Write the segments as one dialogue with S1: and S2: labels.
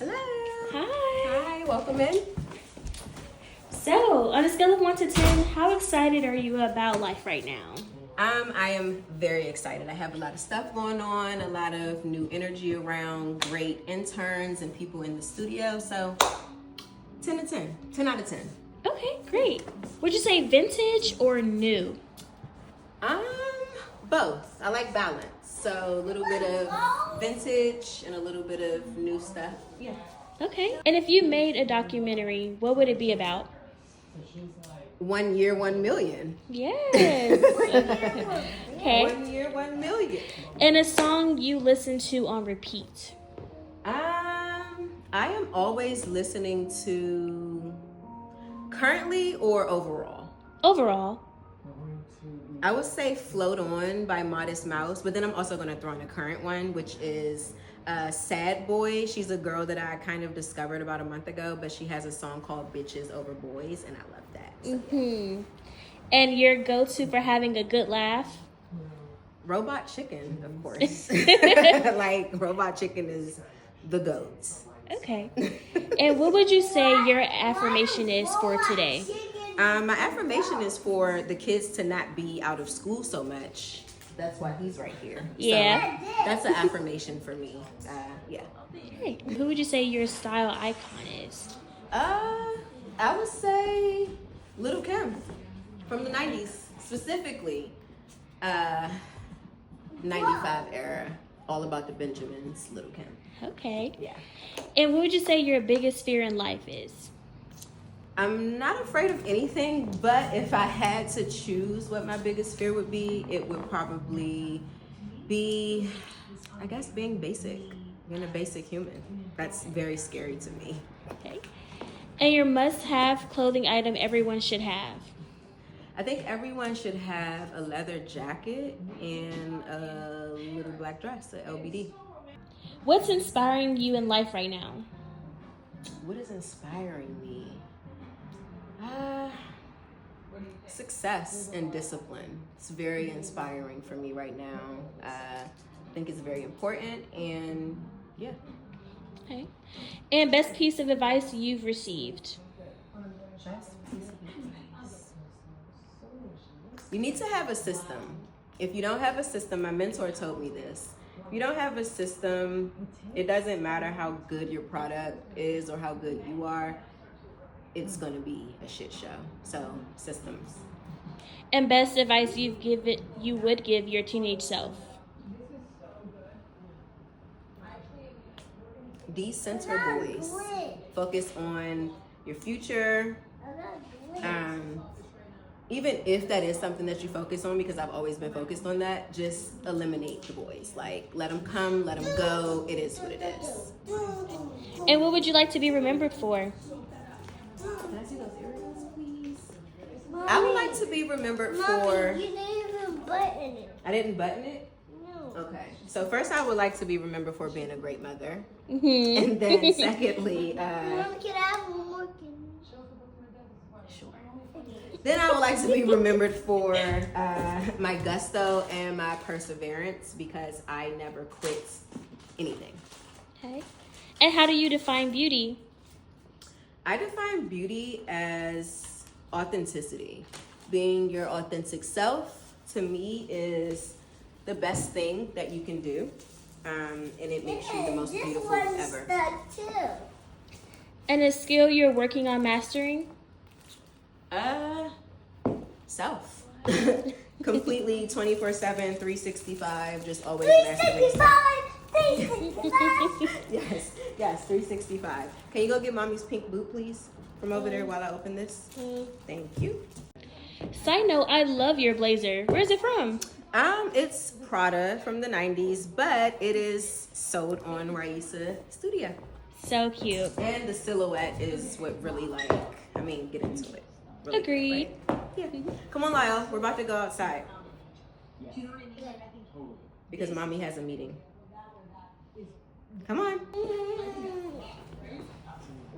S1: Hello.
S2: Hi.
S1: Hi, welcome in.
S2: So, on a scale of 1 to 10, how excited are you about life right now?
S1: I am very excited. I have a lot of stuff going on, a lot of new energy around, great interns and people in the studio. So 10 to 10, 10 out of 10.
S2: Okay, great. Would you say vintage or new?
S1: Both. I like balance. So a little bit of vintage and a little bit of new stuff. Yeah.
S2: Okay. And if you made a documentary, what would it be about?
S1: 1 year, 1 million.
S2: Yes. Okay.
S1: 1 year, 1 million.
S2: And a song you listen to on repeat?
S1: I am always listening to currently or overall.
S2: Overall.
S1: I would say Float On by Modest Mouse, but then I'm also going to throw in a current one, which is Sad Boy. She's a girl that I kind of discovered about a month ago, but she has a song called Bitches Over Boys, and I love that. So,
S2: And your go-to for having a good laugh?
S1: Robot Chicken, of course. Like, Robot Chicken is the GOAT.
S2: Okay. And what would you say your affirmation is for today?
S1: My affirmation is for the kids to not be out of school so much. That's why he's right here.
S2: Yeah.
S1: So that's an affirmation for me. Yeah.
S2: Hey, who would you say your style icon is?
S1: I would say Little Kim from the 90s, specifically 95 era. All about the Benjamins, Little Kim.
S2: Okay.
S1: Yeah.
S2: And what would you say your biggest fear in life is?
S1: I'm not afraid of anything, but if I had to choose what my biggest fear would be, it would probably be, I guess, being basic, being a basic human. That's very scary to me.
S2: Okay. And your must-have clothing item everyone should have?
S1: I think everyone should have a leather jacket and a little black dress, a LBD.
S2: What's inspiring you in life right now?
S1: What is inspiring me? Success and discipline. It's very inspiring for me right now. I think it's very important, and yeah.
S2: Okay. And best piece of advice you've received?
S1: Best piece of advice. You need to have a system. If you don't have a system, my mentor told me this. If you don't have a system, it doesn't matter how good your product is or how good you are, it's gonna be a shit show. So, systems.
S2: And best advice you would give your teenage self?
S1: Decenter boys. Focus on your future. Even if that is something that you focus on, because I've always been focused on that, just eliminate the boys. Like, let them come, let them go. It is what it is.
S2: And what would you like to be remembered for?
S1: Can I see those earrings, please? I would like to be remembered for...
S3: You didn't even button it.
S1: I didn't button it?
S3: No.
S1: Okay. So first I would like to be remembered for being a great mother.
S2: Mm-hmm.
S1: And then secondly...
S3: Mom, can I have one more candy?
S1: Sure. Then I would like to be remembered for my gusto and my perseverance, because I never quit anything.
S2: Okay. And how do you define beauty?
S1: I define beauty as authenticity. Being your authentic self, to me, is the best thing that you can do. And it makes you the most beautiful ever.
S3: Stuck too.
S2: And a skill you're working on mastering?
S1: Self. Completely 24/7, 365, just always mastering.
S3: 365.
S1: Yes, 365. Can you go get mommy's pink boot, please, from over there while I open this? Thank you.
S2: Side note, I love your blazer. Where's it from?
S1: It's Prada from the 90s, but it is sold on Raisa Studio.
S2: So cute.
S1: And the silhouette is what really, get into it. Really
S2: Agreed.
S1: Right? Yeah. Come on, Lyle. We're about to go outside. Because mommy has a meeting. Come on.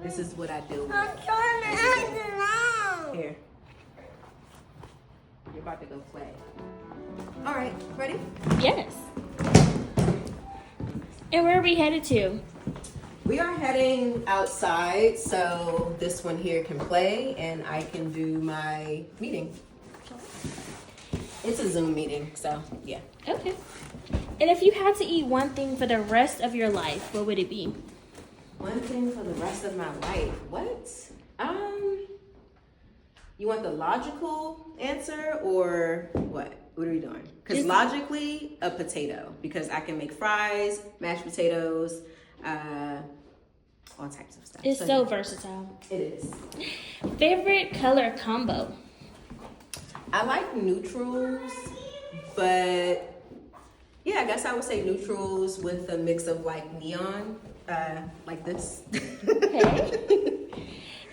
S1: This is what I do.
S3: I'm trying to act it out.
S1: Here. You're about to go play. All right. Ready?
S2: Yes. And where are we headed to?
S1: We are heading outside, so this one here can play and I can do my meeting. It's a Zoom meeting, so yeah.
S2: Okay. And if you had to eat one thing for the rest of your life, what would it be?
S1: One thing for the rest of my life. What? You want the logical answer or what? What are we doing? Because logically, a potato. Because I can make fries, mashed potatoes, all types of stuff.
S2: It's so versatile.
S1: It is.
S2: Favorite color combo?
S1: I like neutrals, but yeah, I guess I would say neutrals with a mix of like neon, like this.
S2: Okay.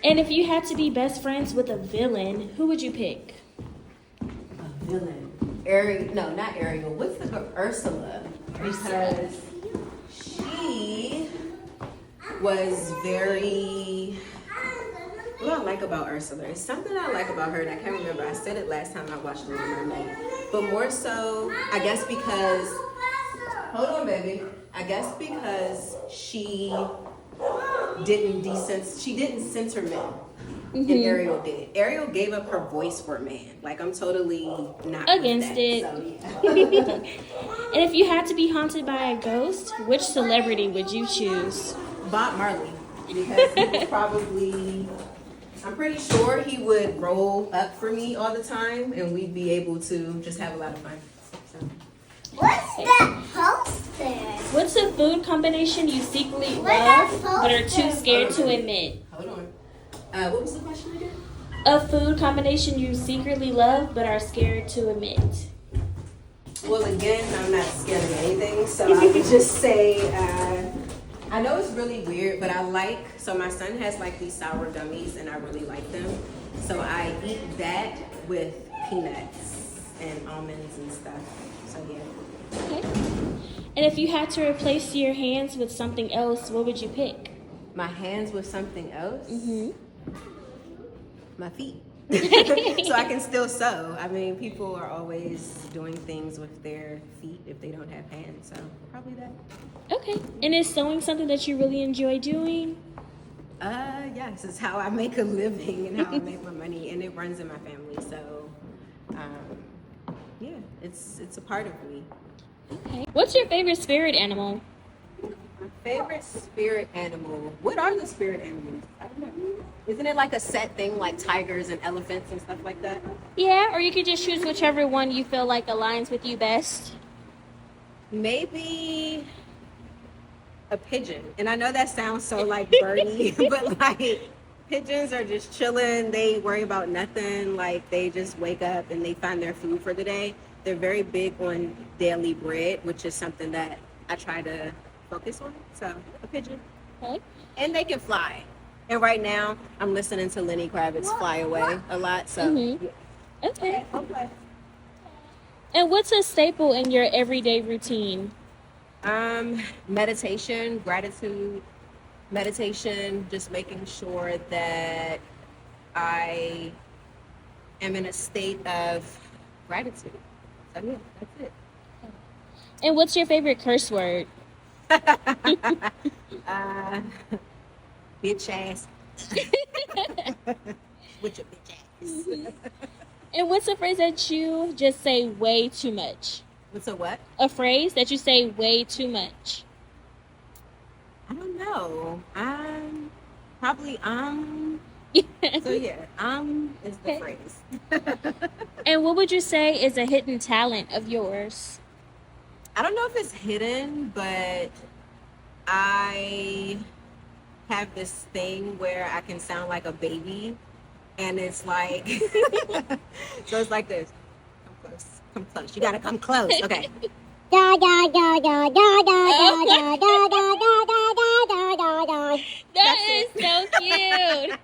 S2: And if you had to be best friends with a villain, who would you pick?
S1: A villain. Ariel? No, not Ariel. What's the girl? Ursula? Because she was very. What do I like about Ursula? It's something I like about her, and I can't remember. I said it last time I watched Little Mermaid, but more so, I guess because. Hold on, baby. I guess because she didn't censor men. And Ariel did. Ariel gave up her voice for a man. Like, I'm totally not
S2: against
S1: that,
S2: it.
S1: So, yeah.
S2: And if you had to be haunted by a ghost, which celebrity would you choose?
S1: Bob Marley, because he was probably, I'm pretty sure he would roll up for me all the time, and we'd be able to just have a lot of fun. So.
S3: What's that poster?
S2: What's a food combination you secretly
S3: What's that
S2: love but are too
S3: poster?
S2: scared to admit?
S1: Hold on. What was the question again?
S2: A food combination you secretly love but are scared to admit.
S1: Well, again, I'm not scared of anything, so I would just say, I know it's really weird, but so my son has like these sour gummies, and I really like them. So I eat that with peanuts and almonds and stuff. So yeah.
S2: Okay. And if you had to replace your hands with something else, what would you pick?
S1: My hands with something else?
S2: Mm-hmm.
S1: My feet. So I can still sew. I mean, people are always doing things with their feet if they don't have hands, so probably that.
S2: Okay. And is sewing something that you really enjoy doing?
S1: Yes, it's how I make a living and how I make my money, and it runs in my family, so yeah, it's a part of me.
S2: Okay. What's your favorite spirit animal?
S1: My favorite spirit animal. What are the spirit animals? I don't know. Isn't it like a set thing like tigers and elephants and stuff like that?
S2: Yeah, or you could just choose whichever one you feel like aligns with you best.
S1: Maybe a pigeon. And I know that sounds so like birdy, but like pigeons are just chilling. They worry about nothing. Like they just wake up and they find their food for the day. They're very big on daily bread, which is something that I try to focus on. So a pigeon.
S2: Okay.
S1: And they can fly. And right now I'm listening to Lenny Kravitz Fly Away a lot. So
S2: Mhm.
S1: yeah.
S2: Okay.
S1: Okay.
S2: And what's a staple in your everyday routine?
S1: Meditation, gratitude, meditation, just making sure that I am in a state of gratitude. So yeah, that's it.
S2: And what's your favorite curse word?
S1: Bitch ass. With your bitch ass.
S2: And what's a phrase that you just say way too much?
S1: What's a what?
S2: A phrase that you say way too much.
S1: I don't know. Probably So yeah, is the
S2: Okay.
S1: phrase.
S2: And what would you say is a hidden talent of yours?
S1: I don't know if it's hidden, but I have this thing where I can sound like a baby, and it's like, so it's like this. Come close. You gotta come close. Okay.
S3: Da da da da da da da da da da da da da da da.
S2: That is so cute.